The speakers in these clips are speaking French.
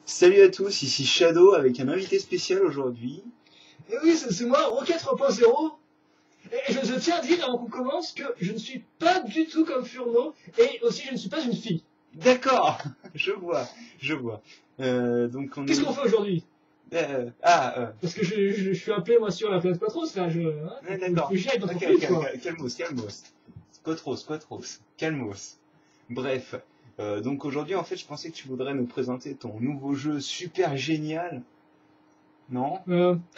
Salut à tous, ici Shadow avec un invité spécial aujourd'hui. Et oui, c'est moi, Rocket 3.0. Et je tiens à dire avant qu'on commence que je ne suis pas du tout comme Furno, et aussi je ne suis pas une fille. D'accord, je vois. Donc on Qu'est-ce est... qu'on fait aujourd'hui? Parce que je suis appelé moi sur la planète Patros, là, Ouais, d'accord. faut que j'y aille dans ton Ok, film, quoi. calmos. Quatros, calmos. Bref, donc aujourd'hui en fait je pensais que tu voudrais nous présenter ton nouveau jeu super génial, non?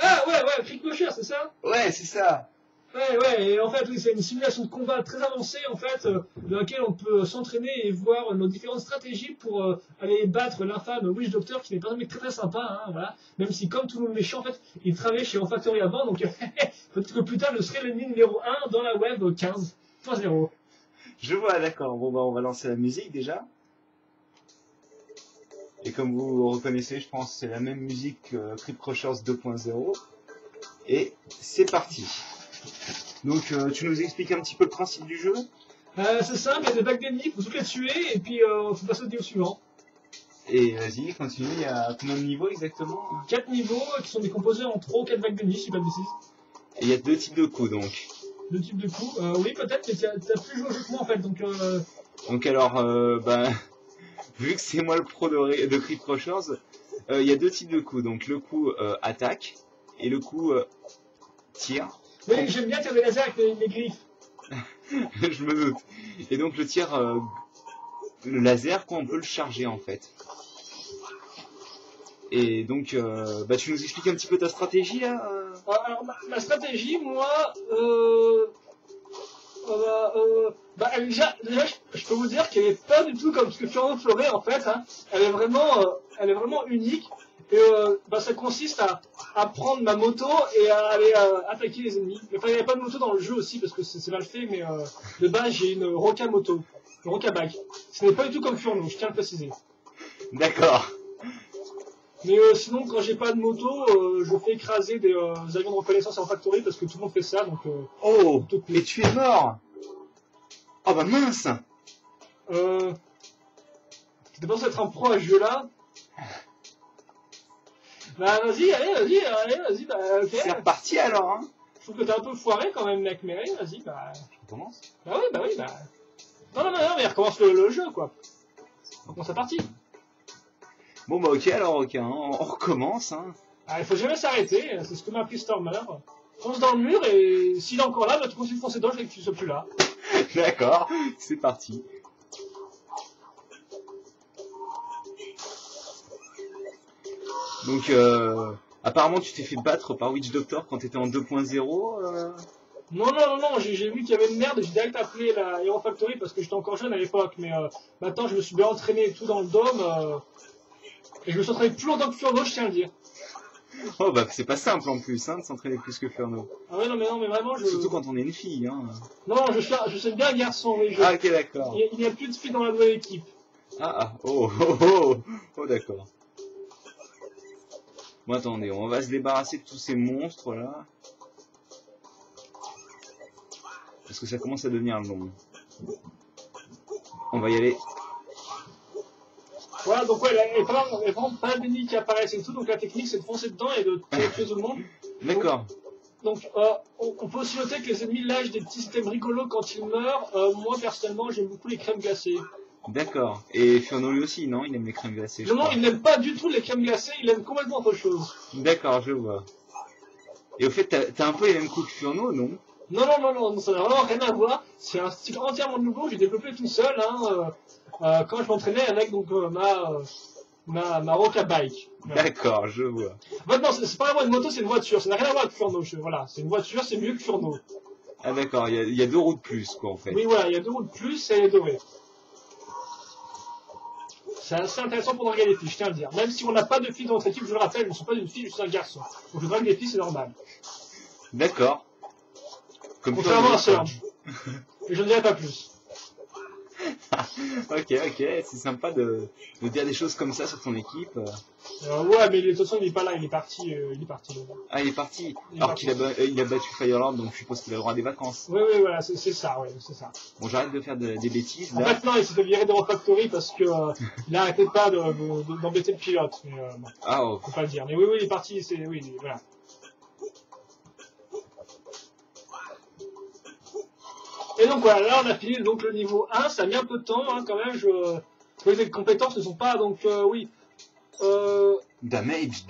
Ah ouais, Cricklocher, c'est ça? Ouais, c'est ça. Ouais, et en fait, oui, c'est une simulation de combat très avancée, en fait, dans laquelle on peut s'entraîner et voir nos différentes stratégies pour aller battre l'infâme Witch Doctor, qui n'est pas un mec très très sympa, hein, voilà. Même si, comme tout le monde méchant, en fait, il travaillait chez Factory avant, donc peut-être que plus tard, je serai l'ennemi numéro 1 dans la web 15.0. Je vois, d'accord. Bon bah on va lancer la musique déjà. Et comme vous reconnaissez, je pense que c'est la même musique que Creep Crushers 2.0. Et c'est parti. Donc tu nous expliques un petit peu le principe du jeu? C'est simple, il y a des bagues d'ennemis, faut toutes les tuer, et puis faut passer au niveau suivant. Et vas-y, continue, il y a combien de niveaux exactement? 4 niveaux qui sont décomposés en 3 ou 4 bagues d'ennemis, si pas de bêtises. Et il y a deux types de coups donc. Deux types de coups. Oui, peut-être, mais t'as plus joué au jeu que moi en fait, donc Donc alors, vu que c'est moi le pro de Creep Crushers, il y a deux types de coups. Donc le coup attaque et le coup tir. oui, j'aime bien tirer des lasers avec les griffes. Je me doute. Et donc le tir, le laser, quoi, on peut le charger en fait. Et donc, tu nous expliques un petit peu ta stratégie là Alors, ma stratégie, moi, déjà, je peux vous dire qu'elle est pas du tout comme ce que Furno ferait en fait. Hein. Elle est vraiment unique. Et ça consiste à prendre ma moto et à aller attaquer les ennemis. Enfin, il n'y avait pas de moto dans le jeu aussi parce que c'est mal fait, mais de base j'ai une Roca moto, une Roca bike. Ce n'est pas du tout comme Furno, je tiens à le préciser. D'accord. Mais sinon, quand j'ai pas de moto, je fais écraser des avions de reconnaissance en factory parce que tout le monde fait ça. Donc, Oh, mais tu es mort. Oh bah mince. T'étais pas censé être un pro à ce jeu-là. Bah vas-y, ok. C'est reparti alors, hein. Je trouve que t'es un peu foiré quand même, mec, mais allez, vas-y, bah... On commence. Bah oui. Non, mais il recommence le jeu, quoi. On recommence la partie. Bon bah ok alors, ok, hein, on recommence, hein. Ah, il faut jamais s'arrêter, c'est ce que m'a appris Stormer. Fonce dans le mur et s'il est encore là, bah tu continues de foncer dedans et que tu sois plus là. D'accord, c'est parti. Donc, apparemment tu t'es fait battre par Witch Doctor quand t'étais en 2.0 Non, j'ai vu qu'il y avait une merde et j'ai direct appelé la Hero Factory parce que j'étais encore jeune à l'époque, mais maintenant je me suis bien entraîné et tout dans le dôme, et je me suis entraîné plus longtemps que Furno, je tiens à le dire. Oh bah c'est pas simple en plus, hein, de s'entraîner plus que Furno. Ah ouais, non, mais vraiment, Surtout quand on est une fille, hein. Non, je suis bien un garçon, oui. Ah ok d'accord. Il n'y a plus de filles dans la nouvelle équipe. Oh d'accord. Bon attendez, on va se débarrasser de tous ces monstres là. Parce que ça commence à devenir long. On va y aller. Voilà, donc ouais, il y a vraiment pas d'ennemis qui apparaissent et tout, donc la technique c'est de foncer dedans et de tuer tout le monde. D'accord. Donc on peut aussi noter que les ennemis lâchent des petits systèmes rigolos quand ils meurent. Moi personnellement j'aime beaucoup les crèmes glacées. D'accord. Et Furno lui aussi, non? Il aime les crèmes glacées, Non, il n'aime pas du tout les crèmes glacées, il aime complètement autre chose. D'accord, je vois. Et au fait, t'as un peu les mêmes coups que Furno, non? Non, ça n'a vraiment rien à voir. C'est un style entièrement nouveau que j'ai développé tout seul, quand je m'entraînais avec donc ma Roca Bike. Voilà. D'accord, je vois. En fait, non, c'est pas vraiment une moto, c'est une voiture. Ça n'a rien à voir avec Furno. Voilà, c'est une voiture, c'est mieux que Furno. Ah d'accord, il y a deux roues de plus, quoi, en fait. Oui, voilà, il y a 2 roues de plus et elle est dorée. C'est assez intéressant pour draguer les filles, je tiens à le dire. Même si on n'a pas de filles dans notre équipe, je le rappelle, je ne suis pas une fille, je suis un garçon. Donc je drague les filles, c'est normal. D'accord. Comme Contrairement à Furno, Surge. Et je ne dirai pas plus. Ok, c'est sympa de dire des choses comme ça sur ton équipe. Ouais, mais de toute façon, il est pas là, il est parti. Ah, il est parti. Il est Alors parti. qu'il a battu Firelord, donc je suppose qu'il a le droit à des vacances. Oui, voilà, c'est ça, ouais, c'est ça. Bon, j'arrête de faire des bêtises En là. fait, non, il s'est fait virer de Refactory parce que il arrêtait pas d'embêter le pilote. Mais bon, Ah, oh. faut pas le dire. Mais oui, il est parti, voilà. Et donc voilà, là on a fini donc le niveau 1, ça a mis un peu de temps hein, quand même, les compétences ne sont pas, donc oui. Damage,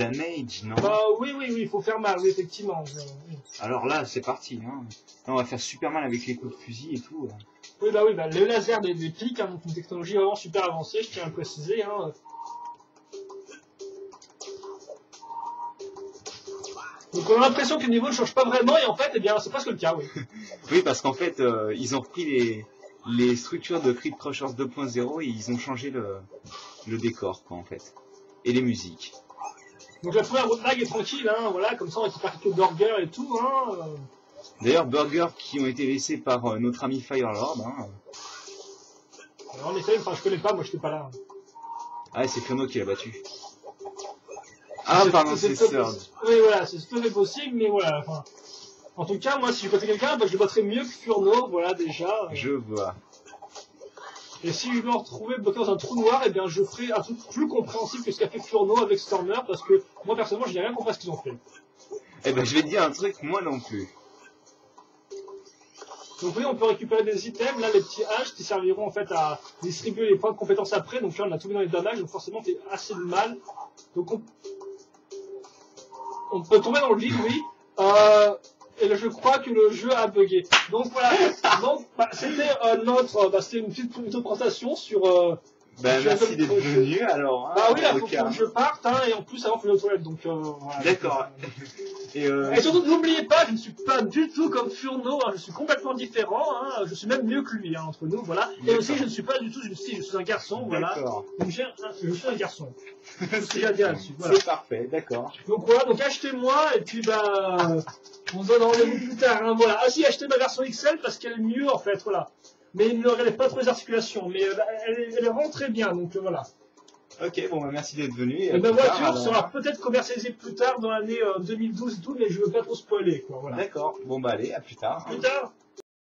non? Bah oui, il faut faire mal, oui, effectivement. Oui. Alors là, c'est parti. Hein. Là, on va faire super mal avec les coups de fusil et tout. Oui, le laser des pics, hein, donc une technologie vraiment super avancée, je tiens à le préciser. Hein. Donc on a l'impression que le niveau ne change pas vraiment, et en fait, eh bien, c'est presque le cas, oui. Oui, parce qu'en fait, ils ont repris les structures de Creed Crushers 2.0 et ils ont changé le décor, quoi, en fait. Et les musiques. Donc la première vague est tranquille, hein, voilà, comme ça on récupère quelques burgers et tout. Hein. D'ailleurs, burgers qui ont été laissés par notre ami Firelord. Hein. Alors, en effet, enfin je connais pas, moi j'étais pas là. Ah, c'est Fiono qui l'a battu. Ah, pardon, c'est Surge. Oui, voilà, c'est tout à fait possible, mais voilà. Enfin, en tout cas, moi, si je battais quelqu'un, bah, je le battrais mieux que Furno, voilà, déjà. Je vois. Et si je me retrouvais bloqué dans un trou noir, eh bien, je ferais un truc plus compréhensible que ce qu'a fait Furno avec Stormer, parce que moi, personnellement, je n'ai rien compris à ce qu'ils ont fait. Eh ben, je vais te dire un truc, moi non plus. Donc oui, on peut récupérer des items, là, les petits H qui serviront en fait à distribuer les points de compétences après, donc là, on a tout mis dans les damages, donc forcément, c'est assez de mal. Donc on peut tomber dans le vide, oui. Et là, je crois que le jeu a bugué. Donc voilà. Donc c'était c'était une petite présentation sur. Merci d'être venu alors. Hein, bah oui, là, faut que je parte, hein, et en plus avant, faut aller aux toilettes. Donc voilà. D'accord. Et surtout, n'oubliez pas, je ne suis pas du tout comme Furno, hein, je suis complètement différent, hein, je suis même mieux que lui, hein, entre nous, voilà. Et aussi, je ne suis pas du tout une fille, je suis un garçon, voilà. Donc je suis un garçon. C'est à dire là-dessus. Voilà. C'est parfait, d'accord. Donc voilà, donc achetez-moi, et puis on se donne rendez-vous plus tard, hein, voilà. Ah si, achetez ma version XL parce qu'elle est mieux en fait, voilà. Mais il ne relève pas trop les articulations, mais elle est vraiment très bien, donc voilà. Ok, bon, bah, merci d'être venu. Et ma voiture sera peut-être commercialisée plus tard dans l'année 2012 et tout, mais je veux pas trop spoiler, quoi, voilà. D'accord, bon bah allez, à plus tard. Plus tard.